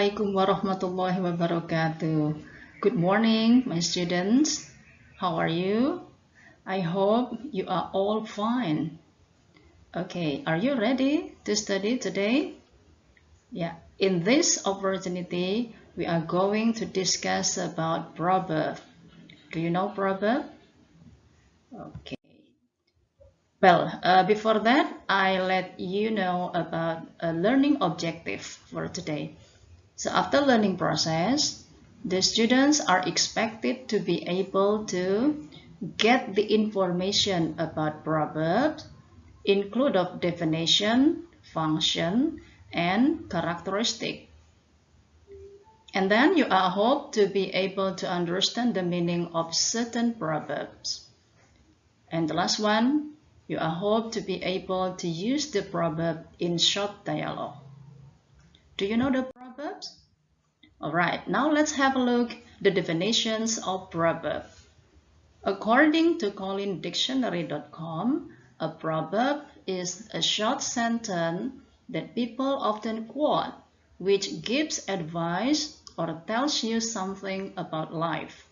Assalamualaikum warahmatullahi wabarakatuh. Good morning, my students. How are you? I hope you are all fine. Okay, are you ready to study today? Yeah, in this opportunity, we are going to discuss about proverb. Do you know proverb? Okay. Well, before that, I let you know about a learning objective for today. So after learning process, the students are expected to be able to get the information about proverbs, include of definition, function, and characteristic. And then you are hoped to be able to understand the meaning of certain proverbs. And the last one, you are hoped to be able to use the proverb in short dialogue. Do you know the proverbs? Alright, now let's have a look at the definitions of proverb. According to CollinDictionary.com, a proverb is a short sentence that people often quote, which gives advice or tells you something about life.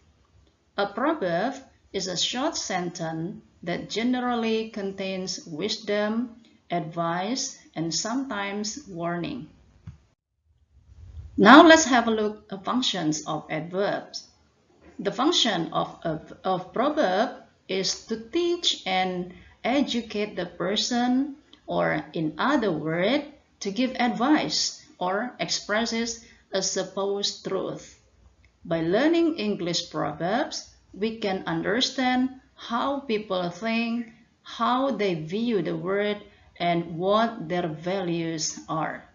A proverb is a short sentence that generally contains wisdom, advice, and sometimes warning. Now let's have a look at functions of adverbs. The function of proverb is to teach and educate the person, or in other words, to give advice or expresses a supposed truth. By learning English proverbs, we can understand how people think, how they view the world, and what their values are.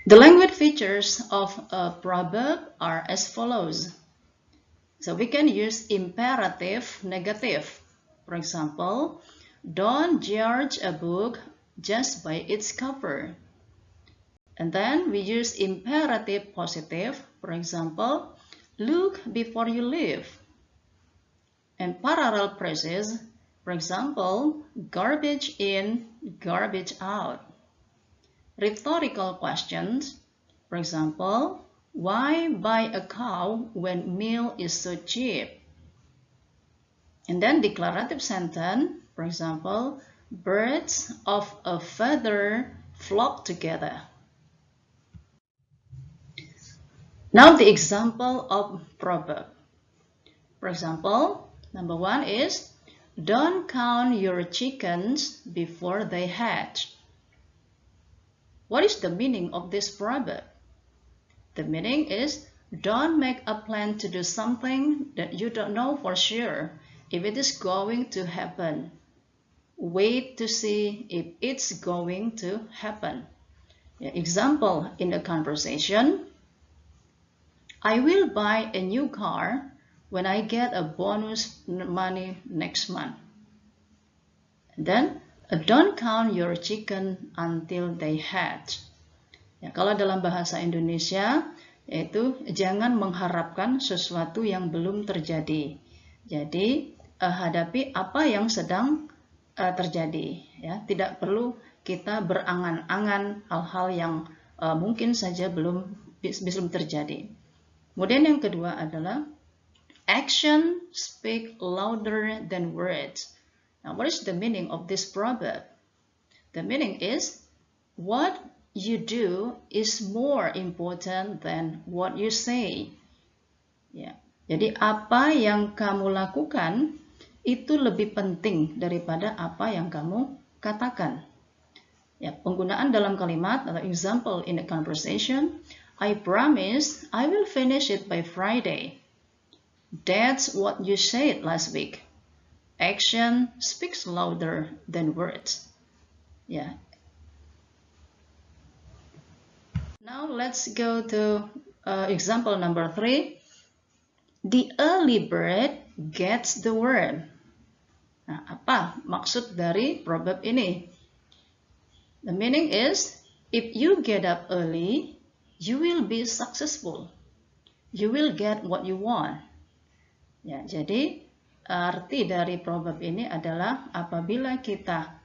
The language features of a proverb are as follows. So we can use imperative negative. For example, don't judge a book just by its cover. And then we use imperative positive. For example, look before you leave. And parallel phrases, for example, garbage in, garbage out. Rhetorical questions, for example, why buy a cow when meal is so cheap? And then declarative sentence, for example, birds of a feather flock together. Now the example of proverb. For example, number 1 is, don't count your chickens before they hatch. What is the meaning of this proverb? The meaning is, don't make a plan to do something that you don't know for sure if it is going to happen. Wait to see if it's going to happen. Example in a conversation, I will buy a new car when I get a bonus money next month. And then, don't count your chicken until they hatch. Ya, kalau dalam bahasa Indonesia, yaitu jangan mengharapkan sesuatu yang belum terjadi. Jadi, hadapi apa yang sedang terjadi. Ya, tidak perlu kita berangan-angan hal-hal yang mungkin saja belum terjadi. Kemudian yang kedua adalah action speak louder than words. Now, what is the meaning of this proverb? The meaning is, what you do is more important than what you say. Ya, jadi apa yang kamu lakukan itu lebih penting daripada apa yang kamu katakan. Ya, penggunaan dalam kalimat atau example in a conversation, I promise I will finish it by Friday. That's what you said last week. Action speaks louder than words. Yeah. Now let's go to example number 3. The early bird gets the worm. Nah, apa maksud dari proverb ini? The meaning is, if you get up early, you will be successful. You will get what you want. Ya, jadi arti dari proverb ini adalah apabila kita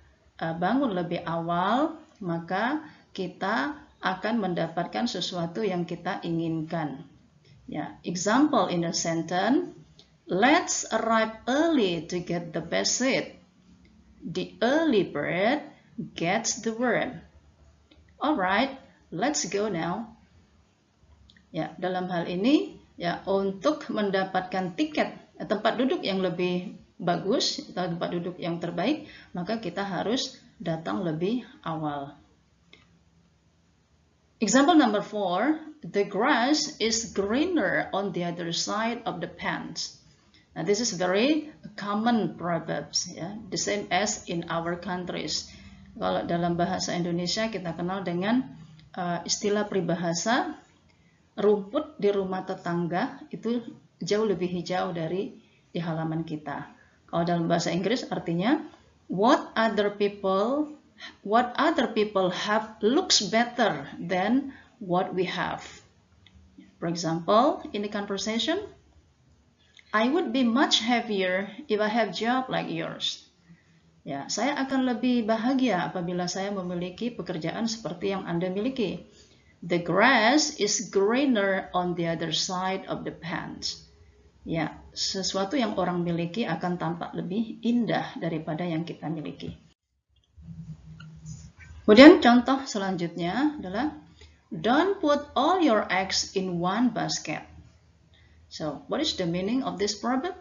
bangun lebih awal, maka kita akan mendapatkan sesuatu yang kita inginkan. Ya, example in a sentence, let's arrive early to get the best seat. The early bird gets the worm. Alright, let's go now. Ya, dalam hal ini ya untuk mendapatkan tiket tempat duduk yang lebih bagus atau tempat duduk yang terbaik, maka kita harus datang lebih awal. Example number 4, the grass is greener on the other side of the pond. Now this is very common proverbs, ya, the same as in our countries. Kalau dalam bahasa Indonesia kita kenal dengan istilah peribahasa, rumput di rumah tetangga itu jauh lebih hijau dari di halaman kita. Kalau dalam bahasa Inggris artinya what other people have looks better than what we have. For example, in a conversation, I would be much happier if I have job like yours. Ya, saya akan lebih bahagia apabila saya memiliki pekerjaan seperti yang Anda miliki. The grass is greener on the other side of the pond. Ya, sesuatu yang orang miliki akan tampak lebih indah daripada yang kita miliki. Kemudian contoh selanjutnya adalah don't put all your eggs in one basket. So, what is the meaning of this proverb?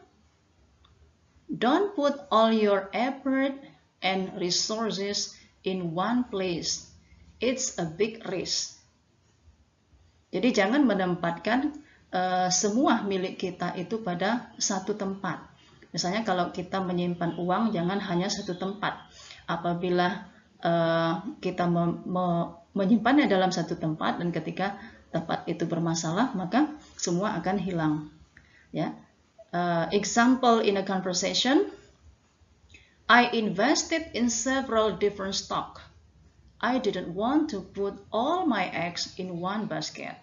Don't put all your effort and resources in one place. It's a big risk. Jadi jangan menempatkan semua milik kita itu pada satu tempat. Misalnya kalau kita menyimpan uang, jangan hanya satu tempat. Apabila kita menyimpannya dalam satu tempat dan ketika tempat itu bermasalah, maka semua akan hilang. Ya. Example in a conversation, I invested in several different stocks. I didn't want to put all my eggs in one basket.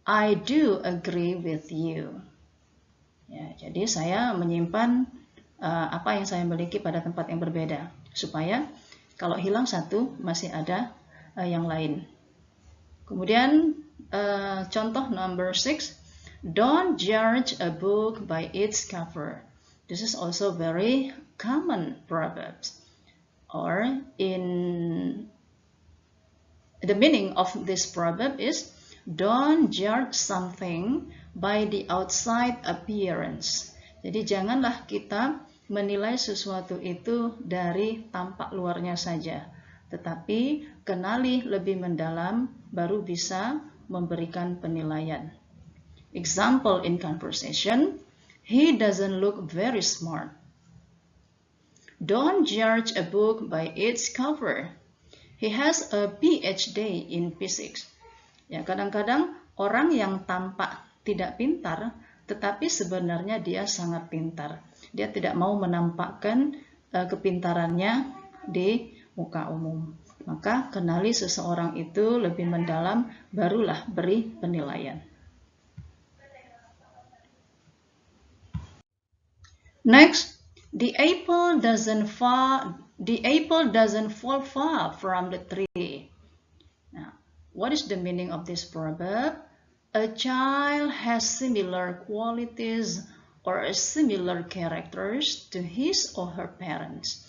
I do agree with you. Ya, jadi saya menyimpan apa yang saya miliki pada tempat yang berbeda, supaya kalau hilang satu masih ada yang lain. Kemudian contoh number 6, don't judge a book by its cover. This is also very common proverbs. Or in the meaning of this proverb is don't judge something by the outside appearance. Jadi janganlah kita menilai sesuatu itu dari tampak luarnya saja, tetapi kenali lebih mendalam baru bisa memberikan penilaian. Example in conversation, he doesn't look very smart. Don't judge a book by its cover. He has a PhD in physics. Ya, kadang-kadang orang yang tampak tidak pintar, tetapi sebenarnya dia sangat pintar. Dia tidak mau menampakkan kepintarannya di muka umum. Maka kenali seseorang itu lebih mendalam, barulah beri penilaian. Next, the apple doesn't fall far from the tree. Now, what is the meaning of this proverb? A child has similar qualities or similar characters to his or her parents.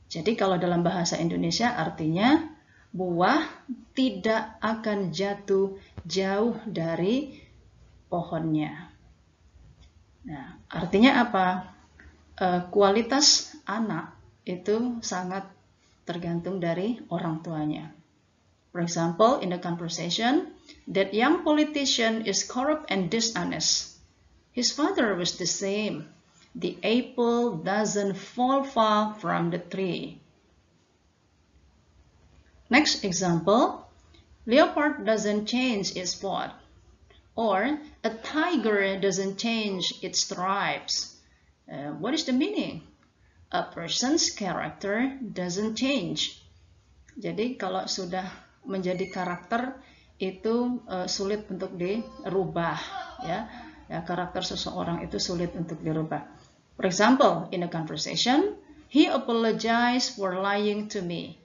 Jadi kalau dalam bahasa Indonesia artinya buah tidak akan jatuh jauh dari pohonnya. Nah, artinya apa? Kualitas anak itu sangat tergantung dari orang tuanya. For example, in a conversation, that young politician is corrupt and dishonest. His father was the same. The apple doesn't fall far from the tree. Next example, leopard doesn't change its spot, or a tiger doesn't change its stripes. What is the meaning? A person's character doesn't change. Jadi kalau sudah menjadi karakter itu sulit untuk dirubah, ya. Karakter seseorang itu sulit untuk dirubah. For example, in a conversation, he apologized for lying to me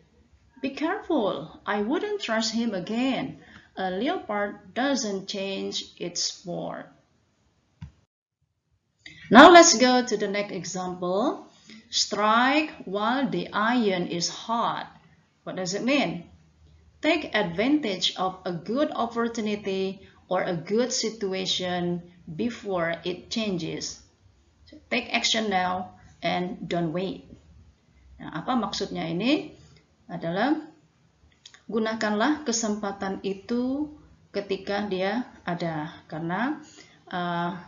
Be careful, I wouldn't trust him again. A leopard doesn't change its spoor. Now let's go to the next example. Strike while the iron is hot. What does it mean? Take advantage of a good opportunity or a good situation before it changes. So, take action now and don't wait. Nah, apa maksudnya ini? Adalah gunakanlah kesempatan itu ketika dia ada. Karena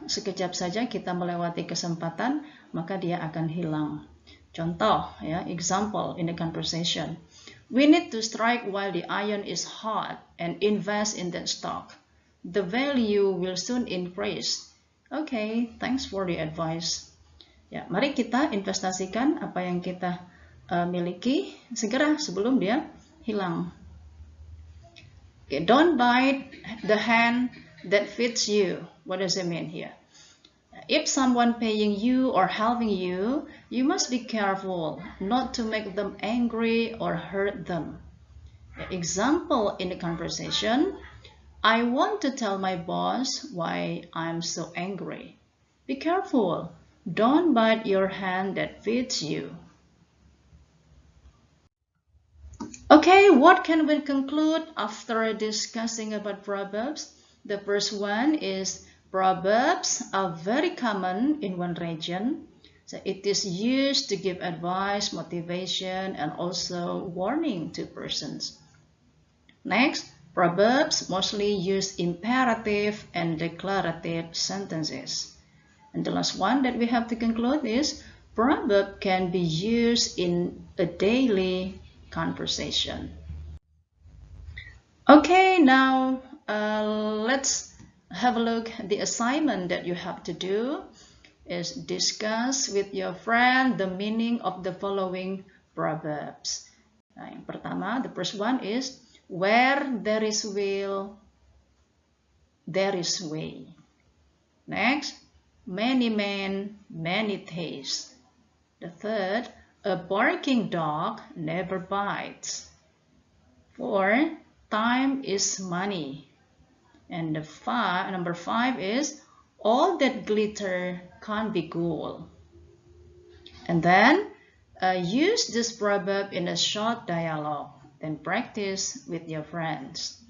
sekejap saja kita melewati kesempatan, maka dia akan hilang. Contoh, ya, example in the conversation. We need to strike while the iron is hot and invest in that stock. The value will soon increase. Okay, thanks for the advice. Ya, mari kita investasikan apa yang kita miliki segera sebelum dia hilang. Okay, don't bite the hand that feeds you. What does it mean here? If someone paying you or helping you, you must be careful not to make them angry or hurt them. Example in the conversation, I want to tell my boss why I'm so angry. Be careful. Don't bite your hand that feeds you. Okay, what can we conclude after discussing about proverbs? The first one is proverbs are very common in one region. So it is used to give advice, motivation, and also warning to persons. Next, proverbs mostly use imperative and declarative sentences. And the last one that we have to conclude is proverb can be used in a daily conversation. Okay, now let's have a look at the assignment that you have to do is discuss with your friend the meaning of the following proverbs. Nah, yang pertama, the first one is where there is will, there is way. Next, many men, many tastes. The third, a barking dog never bites. 4, time is money. And number 5 is all that glitter can't be gold. And then use this proverb in a short dialogue. Then practice with your friends.